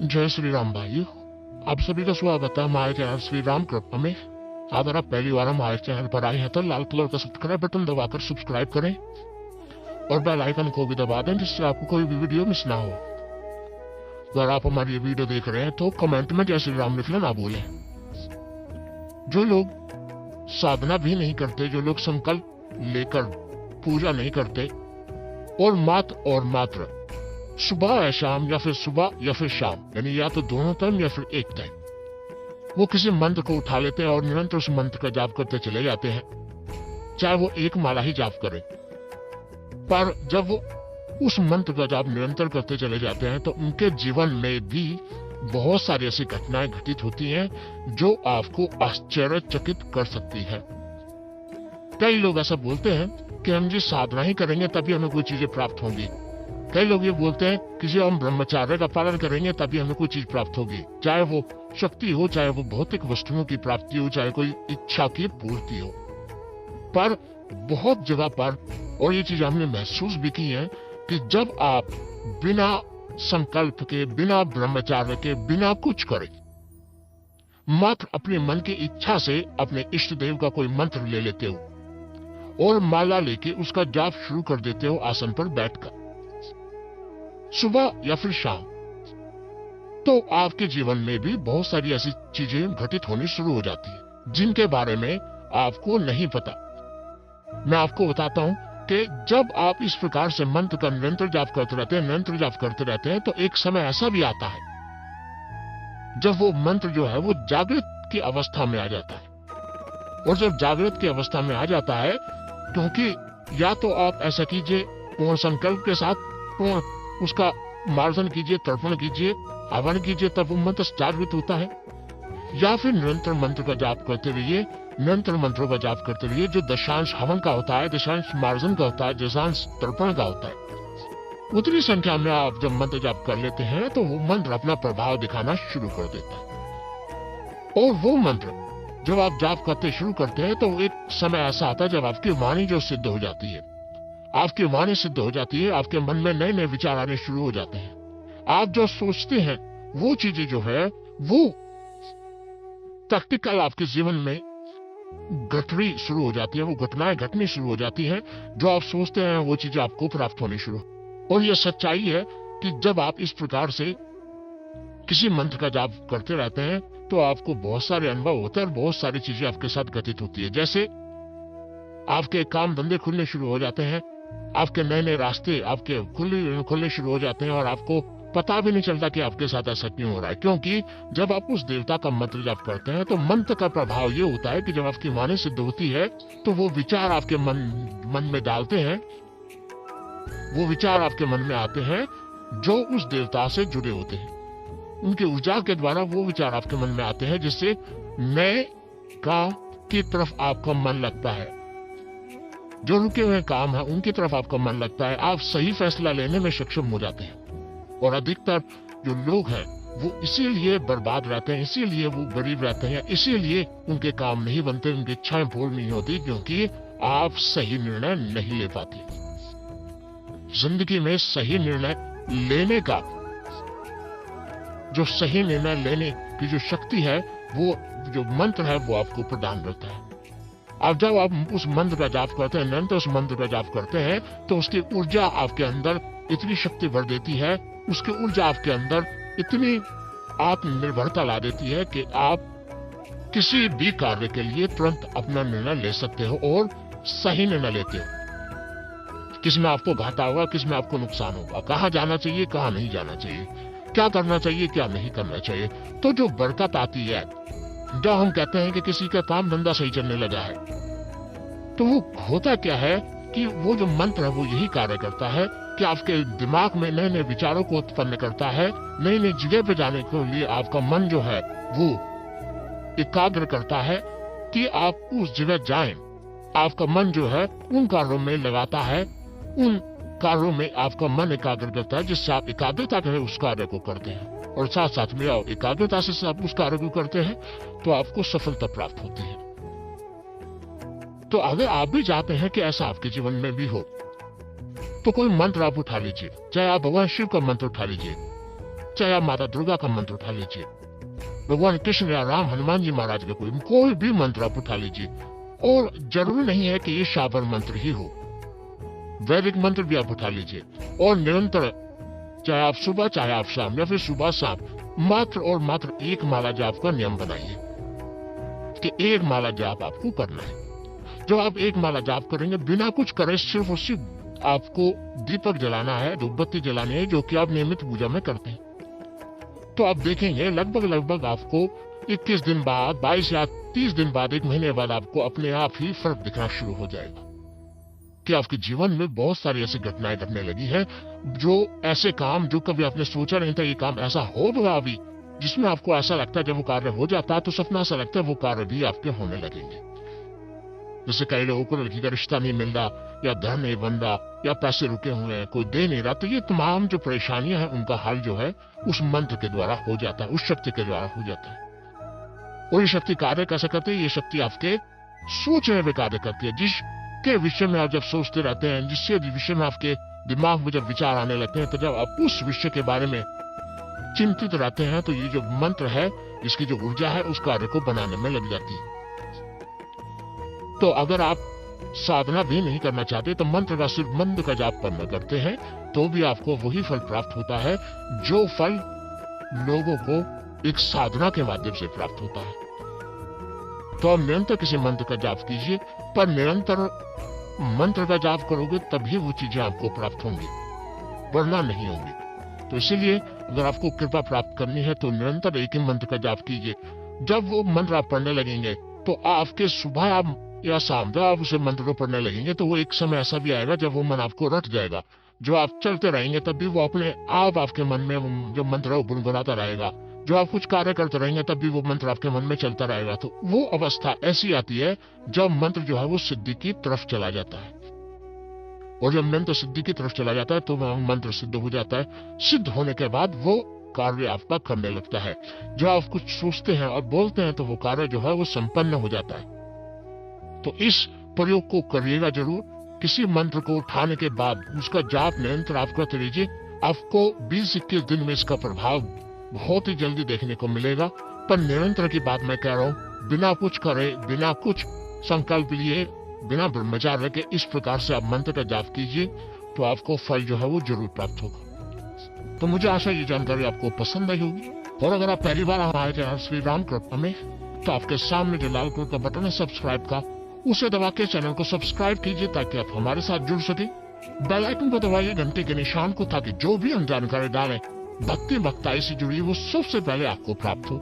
जय श्री राम भाइयों। आप सभी का स्वागत है हमारे चैनल श्री राम कृपा में। अगर आप पहली बार हमारे चैनल पर आए हैं तो लाल कलर का सब्सक्राइब बटन दबाकर सब्सक्राइब करें और बेल आइकन को भी दबा दें जिससे आपको कोई भी वीडियो मिस ना हो। अगर आप हमारी ये वीडियो देख रहे हैं तो कमेंट में जय श्री राम लिखना ना भूलें। जो लोग साधना भी नहीं करते, जो लोग संकल्प लेकर पूजा नहीं करते और मात्र सुबह या शाम या फिर सुबह या फिर शाम, यानी या तो दोनों टाइम या फिर एक टाइम, वो किसी मंत्र को उठा लेते हैं और निरंतर उस मंत्र का जाप करते चले जाते हैं, चाहे वो एक माला ही जाप करें। पर जब वो उस मंत्र का जाप निरंतर करते चले जाते हैं तो उनके जीवन में भी बहुत सारी ऐसी घटनाएं घटित होती हैं जो आपको आश्चर्यचकित कर सकती है। कई लोग ऐसा बोलते हैं कि हम जी साधना ही करेंगे तभी हमें कोई चीजें प्राप्त होंगी। कई लोग ये बोलते हैं कि जी हम ब्रह्मचर्य का पालन करेंगे तभी हमें कोई चीज प्राप्त होगी, चाहे वो शक्ति हो, चाहे वो भौतिक वस्तुओं की प्राप्ति हो, चाहे कोई इच्छा की पूर्ति हो। पर बहुत जगह पर, और ये चीज हमने महसूस भी की है, कि जब आप बिना संकल्प के, बिना ब्रह्मचर्य के, बिना कुछ करे, मात्र अपने मन की इच्छा से अपने इष्ट देव का कोई मंत्र ले लेते हो और माला लेके उसका जाप शुरू कर देते हो आसन पर बैठकर, सुबह या फिर शाम, तो आपके जीवन में भी बहुत सारी ऐसी चीजें घटित होनी शुरू हो जाती है जिनके बारे में आपको नहीं पता। मैं आपको बताता हूं कि जब आप इस प्रकार से मंत्र का निरंतर जाप करते रहते हैं तो एक समय ऐसा भी आता है जब वो मंत्र जो है वो जागृत की अवस्था में आ जाता है। और जब जागृत की अवस्था में आ जाता है, क्योंकि या तो आप ऐसा कीजिए पूर्ण संकल्प के साथ, पूर्ण उसका मार्जन कीजिए, तर्पण कीजिए, हवन कीजिए, तब वो मंत्र जागृत होता है, या फिर निरंतर मंत्र का जाप करते रहिए, निरंतर मंत्रों का जाप करते रहिए। जो दशांश हवन का होता है, दशांश मार्जन का होता है, दशांश तर्पण का होता है, उतनी संख्या में आप जब मंत्र जाप कर लेते हैं तो वो मंत्र अपना प्रभाव दिखाना शुरू कर देता है। और वो मंत्र जब आप जाप करते शुरू करते हैं तो एक समय ऐसा आता है जब आपकी वाणी जो सिद्ध हो जाती है, आपकी वाणी सिद्ध हो जाती है, आपके मन में नए नए विचार आने शुरू हो जाते हैं। आप जो सोचते हैं वो चीजें जो है वो प्रैक्टिकल आपके जीवन में घटनी शुरू हो जाती है, वो घटनाएं घटनी शुरू हो जाती हैं। जो आप सोचते हैं वो चीजें आपको प्राप्त होनी शुरू। और ये सच्चाई है कि जब आप इस प्रकार से किसी मंत्र का जाप करते रहते हैं तो आपको बहुत सारे अनुभव होते हैं और बहुत सारी चीजें आपके साथ घटित होती है। जैसे आपके काम धंधे खुलने शुरू हो जाते हैं, आपके नए नए रास्ते आपके खुलने शुरू हो जाते हैं और आपको पता भी नहीं चलता कि आपके साथ ऐसा क्यों हो रहा है। क्योंकि जब आप उस देवता का मंत्र जाप करते हैं तो मंत्र का प्रभाव ये होता है कि जब आपकी वाणी सिद्ध होती है तो वो विचार आपके मन में डालते हैं, वो विचार आपके मन में आते हैं जो उस देवता से जुड़े होते हैं। उनकी ऊर्जा के द्वारा वो विचार आपके मन में आते हैं जिससे नए काम की तरफ आपका मन लगता है, जो रुके हुए काम है उनकी तरफ आपका मन लगता है, आप सही फैसला लेने में सक्षम हो जाते हैं। और अधिकतर जो लोग हैं वो इसीलिए बर्बाद रहते हैं, इसीलिए वो गरीब रहते हैं, इसीलिए उनके काम नहीं बनते, उनकी इच्छाएं पूर्ण नहीं होती, क्योंकि आप सही निर्णय नहीं ले पाते। जिंदगी में सही निर्णय लेने का, जो सही निर्णय लेने की जो शक्ति है, वो जो मंत्र है वो आपको प्रदान करता है। अब जब आप उस मंत्र का जाप करते हैं, निरंतर उस मंत्र का जाप करते हैं, तो उसकी ऊर्जा आपके अंदर इतनी शक्ति भर देती है, उसकी ऊर्जा आपके अंदर इतनी आत्मनिर्भरता ला देती है कि आप किसी भी कार्य के लिए तुरंत अपना निर्णय ले सकते हो और सही निर्णय लेते हो। किसमें आपको घाटा होगा, किसमें आपको नुकसान होगा, कहाँ जाना चाहिए, कहाँ नहीं जाना चाहिए, क्या करना चाहिए, क्या नहीं करना चाहिए। तो जो बरकत आती है, जब हम कहते हैं कि किसी का काम धंधा सही चलने लगा है, तो वो होता क्या है कि वो जो मंत्र है वो यही कार्य करता है कि आपके दिमाग में नए नए विचारों को उत्पन्न करता है, नई नई जगह पे जाने के लिए आपका मन जो है वो एकाग्र करता है कि आप उस जगह जाएं। आपका मन जो है उन कार्यों में लगाता है, उन कार्यों में आपका मन एकाग्र करता है, जिससे आप एकाग्रता के उस कार्य को करते हैं। और साथ साथ में आप एकाग्रता से आप उस कार्य को करते हैं तो आपको सफलता प्राप्त होती है। तो अगर आप भी चाहते हैं कि ऐसा आपके जीवन में भी हो, तो कोई मंत्र आप उठा लीजिए, चाहे आप भगवान शिव का मंत्र उठा लीजिए, चाहे आप माता दुर्गा का मंत्र उठा लीजिए, भगवान कृष्ण या राम हनुमान जी महाराज का कोई भी मंत्र आप उठा लीजिए। और जरूरी नहीं है कि ये शाबर मंत्र ही हो, वैदिक मंत्र भी आप उठा लीजिए और निरंतर, चाहे आप सुबह चाहे आप शाम या फिर सुबह शाम, मात्र और मात्र एक माला जाप का नियम बनाइए कि एक माला जाप आपको करना है। जो आप एक माला जाप करेंगे बिना कुछ करे, सिर्फ और सिर्फ आपको दीपक जलाना है, धूपबत्ती जलानी है, जो कि आप नियमित पूजा में करते हैं, तो आप देखेंगे लगभग आपको 21 दिन बाद, 22 या 30 दिन बाद, 1 महीने बाद आपको अपने आप ही फर्क दिखना शुरू हो जाएगा कि आपके जीवन में बहुत सारी ऐसी घटनाएं घटने लगी हैं, जो ऐसे काम जो कभी आपने सोचा नहीं था ये काम ऐसा होगा अभी, जिसमें आपको ऐसा लगता है जब वो कार्य हो जाता है तो सपना सा लगता है वो कार्य भी आपके होने लगेंगे। जैसे कई लोगों को लड़की का रिश्ता नहीं मिल रहा, या धन नहीं बन रहा, या पैसे रुके हुए हैं, कोई दे नहीं रहा, तो ये तमाम जो परेशानियां हैं उनका हल जो है उस मंत्र के द्वारा हो जाता है, उस शक्ति के द्वारा हो जाता है। और ये शक्ति कार्य कैसे करती है? ये शक्ति आपके सोचने में कार्य करती है। जिसके विषय में आप जब सोचते रहते हैं, जिससे विषय में आपके दिमाग में जब विचार आने लगते हैं, तो जब आप उस विषय के बारे में चिंतित रहते हैं, तो ये जो मंत्र है, इसकी जो ऊर्जा है, उस कार्य को बनाने में लग जाती है। तो अगर आप साधना भी नहीं करना चाहते, तो मंत्र का सिर्फ मंत्र का जाप करना करते हैं, तो भी आपको वही फल प्राप्त होता है जो फल लोगों को एक साधना के माध्यम से प्राप्त होता है। तो आप निरंतर किसी मंत्र का जाप कीजिए, पर निरंतर मंत्र का जाप करोगे तभी वो चीजें आपको प्राप्त होंगी, वरना नहीं होंगी। तो इसीलिए अगर आपको कृपा प्राप्त करनी है तो निरंतर एक ही मंत्र का जाप कीजिए। जब वो मंत्र आप पढ़ने लगेंगे तो आपके सुबह आप या शाम जब आप उसे मंत्र को पढ़ने लगेंगे, तो वो एक समय ऐसा भी आएगा जब वो मन आपको रट जाएगा। जो आप चलते रहेंगे तब भी वो अपने आप आपके मन में जो मंत्र है वो गुनगुनाता रहेगा। जो आप कुछ कार्य करते रहेंगे तब भी वो मंत्र आपके मन में चलता रहेगा। तो वो अवस्था ऐसी आती है जब मंत्र जो है वो सिद्धि की तरफ चला जाता है, और जब मंत्र सिद्धि की तरफ चला जाता है तो वह मंत्र सिद्ध हो जाता है। सिद्ध होने के बाद वो कार्य आपका करने लगता है। जो आप कुछ सोचते हैं और बोलते हैं तो वो कार्य जो है वो संपन्न हो जाता है। तो इस प्रयोग को करिएगा जरूर। किसी मंत्र को उठाने के बाद उसका जाप निरंतर आप करते रहिए। आपको 20-21 दिन में इसका प्रभाव बहुत ही जल्दी देखने को मिलेगा। पर निरंतर की बात मैं कह रहा हूँ, बिना कुछ करे, बिना कुछ संकल्प लिए, बिना ब्रह्मचार्य के इस प्रकार से आप मंत्र का जाप कीजिए, तो आपको फल जो है वो जरूर प्राप्त होगा। तो मुझे आशा ये जानकारी आपको पसंद आई होगी। और अगर आप पहली बार हमारे चैनल श्री राम कृपा में, तो आपके सामने जो लाल कलर का बटन है सब्सक्राइब का, उसे दबा के चैनल को सब्सक्राइब कीजिए ताकि आप हमारे साथ जुड़ सके। बेल आइकन को दबाइए घंटे के निशान को, ताकि जो भी हम जानकारी डालें भक्ति भक्ताई से जुड़ी वो सबसे पहले आपको प्राप्त हो।